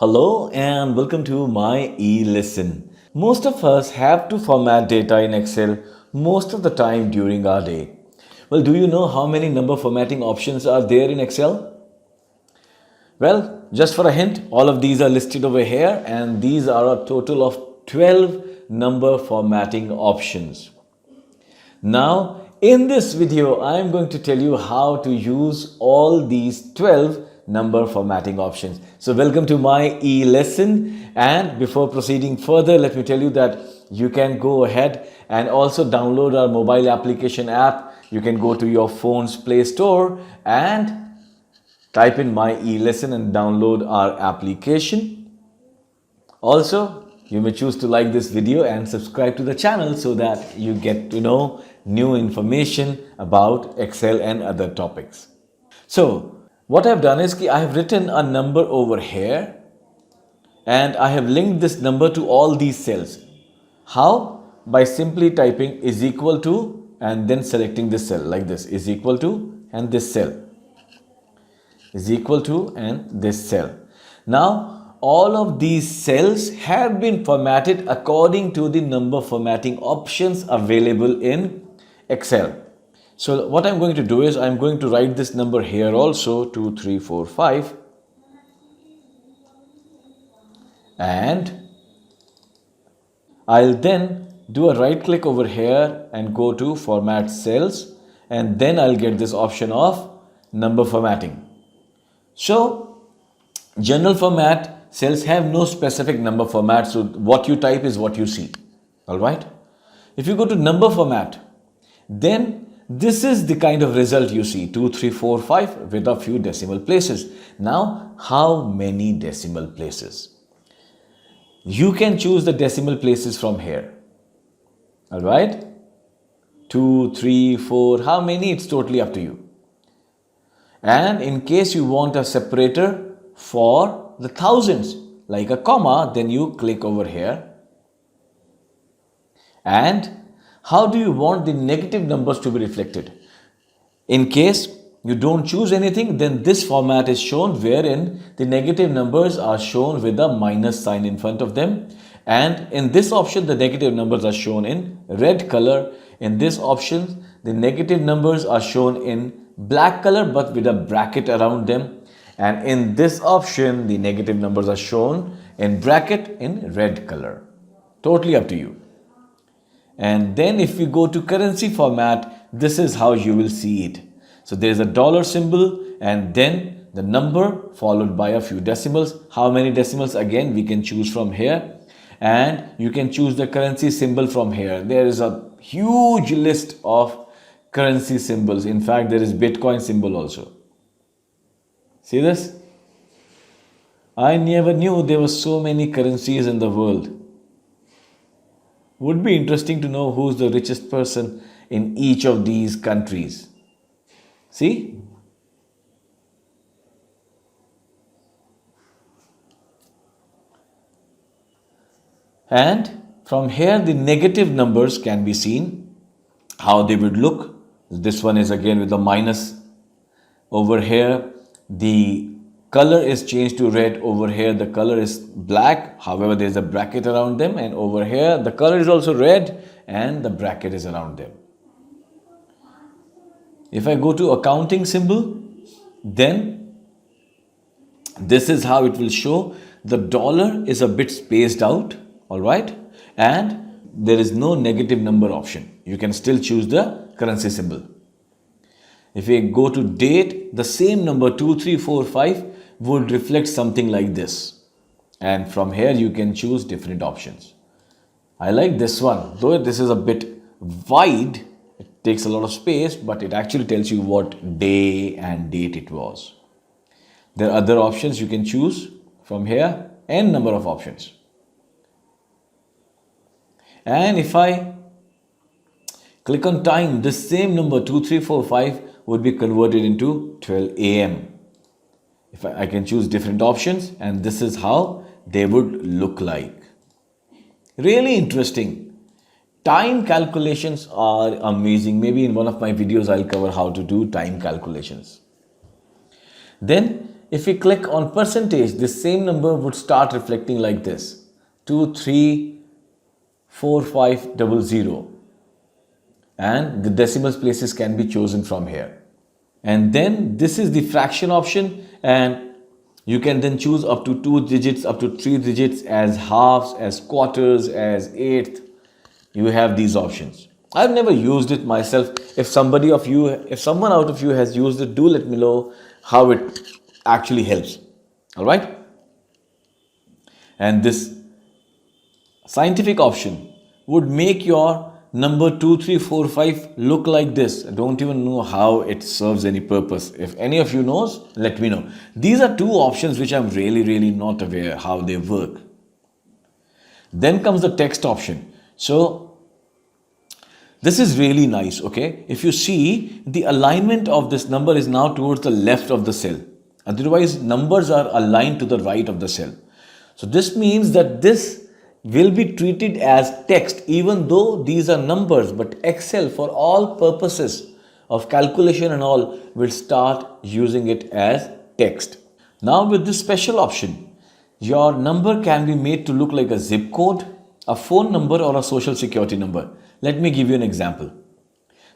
Hello and welcome to my e-lesson. Most of us have to format data in Excel most of the time during our day. Well, do you know how many number formatting options are there in Excel? Well, just for a hint, all of these are listed over here and these are a total of 12 number formatting options. Now, in this video, I am going to tell you how to use all these 12 number formatting options. So welcome to my e-lesson, and before proceeding further, let me tell you that you can go ahead and also download our mobile application app. You can go to your phone's Play Store and type in my e-lesson and download our application. Also, you may choose to like this video and subscribe to the channel so that you get to know new information about Excel and other topics. So, what I've done is I have written a number over here and I have linked this number to all these cells. How? By simply typing is equal to and then selecting this cell like this, is equal to and this cell, is equal to and this cell. Now, all of these cells have been formatted according to the number formatting options available in Excel. So what I'm going to do is I'm going to write this number here also, 2, 3, 4, 5, and I'll then do a right click over here and go to format cells, and then I'll get this option of number formatting. So general format cells have no specific number format, so what you type is what you see. Alright. If you go to number format, then this is the kind of result you see, 2, 3, 4, 5 with a few decimal places. Now, how many decimal places? You can choose the decimal places from here. Alright. 2, 3, 4, how many? It's totally up to you. And in case you want a separator for the thousands, like a comma, then you click over here. And how do you want the negative numbers to be reflected? In case you don't choose anything, then this format is shown wherein the negative numbers are shown with a minus sign in front of them. And in this option, the negative numbers are shown in red color. In this option, the negative numbers are shown in black color but with a bracket around them. And in this option, the negative numbers are shown in bracket in red color. Totally up to you. And then if we go to currency format, this is how you will see it. So there is a dollar symbol and then the number followed by a few decimals. How many decimals? Again, we can choose from here. And you can choose the currency symbol from here. There is a huge list of currency symbols. In fact, there is Bitcoin symbol also. See this? I never knew there were so many currencies in the world. Would be interesting to know who's the richest person in each of these countries. See? And from here the negative numbers can be seen, how they would look. This one is again with a minus. Over here the color is changed to red. Over here the color is black, however there is a bracket around them, and over here the color is also red and the bracket is around them. If I go to accounting symbol, then this is how it will show. The dollar is a bit spaced out, alright, and there is no negative number option. You can still choose the currency symbol. If we go to date, the same number 2, 3, 4, 5 would reflect something like this. And from here you can choose different options. I like this one, though this is a bit wide, it takes a lot of space, but it actually tells you what day and date it was. There are other options you can choose from here, n number of options. And if I click on time, this same number 2, 3, 4, 5 would be converted into 12 AM. If I can choose different options, and this is how they would look like. Really interesting. Time calculations are amazing. Maybe in one of my videos I'll cover how to do time calculations. Then If we click on percentage, this same number would start reflecting like this: 234500, and the decimal places can be chosen from here. And then this is the fraction option, and you can then choose up to 2 digits, up to 3 digits, as halves, as quarters, as eighth. You have these options. I've never used it myself. If someone out of you has used it, do let me know how it actually helps. All right. And this scientific option would make your number 2345 look like this. I don't even know how it serves any purpose. If any of you knows, let me know. These are two options which I'm really not aware how they work. Then comes the text option. So this is really nice, okay? If you see, the alignment of this number is now towards the left of the cell. Otherwise, numbers are aligned to the right of the cell. So this means that this will be treated as text, even though these are numbers, but Excel, for all purposes of calculation and all, will start using it as text. Now with this special option, your number can be made to look like a zip code, a phone number, or a social security number. Let me give you an example.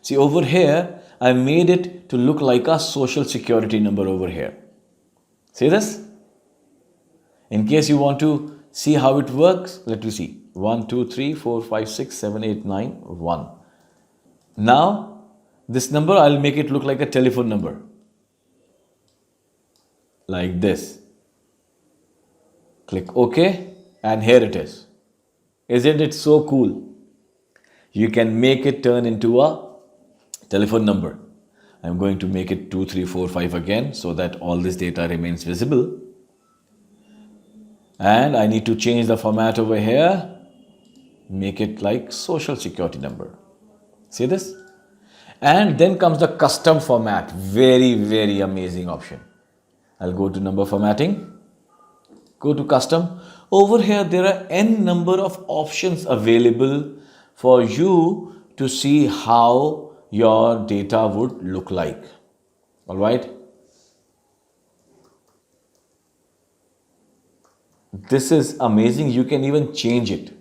See, over here, I made it to look like a social security number over here. See this? In case you want to see how it works, let me see. 1, 2, 3, 4, 5, 6, 7, 8, 9, 1. Now, this number, I'll make it look like a telephone number. Like this. Click OK, and here it is. Isn't it so cool? You can make it turn into a telephone number. I'm going to make it 2345 again so that all this data remains visible. And I need to change the format over here. Make it like social security number. See this? And then comes the custom format. Very amazing option. I'll go to number formatting. Go to custom. Over here, there are n number of options available for you to see how your data would look like. All right. This is amazing. You can even change it.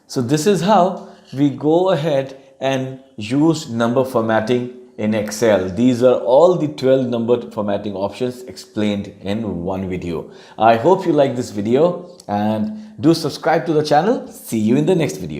So this is how we go ahead and use number formatting in Excel. These are all the 12 number formatting options explained in one video. I hope you like this video and do subscribe to the channel. See you in the next video.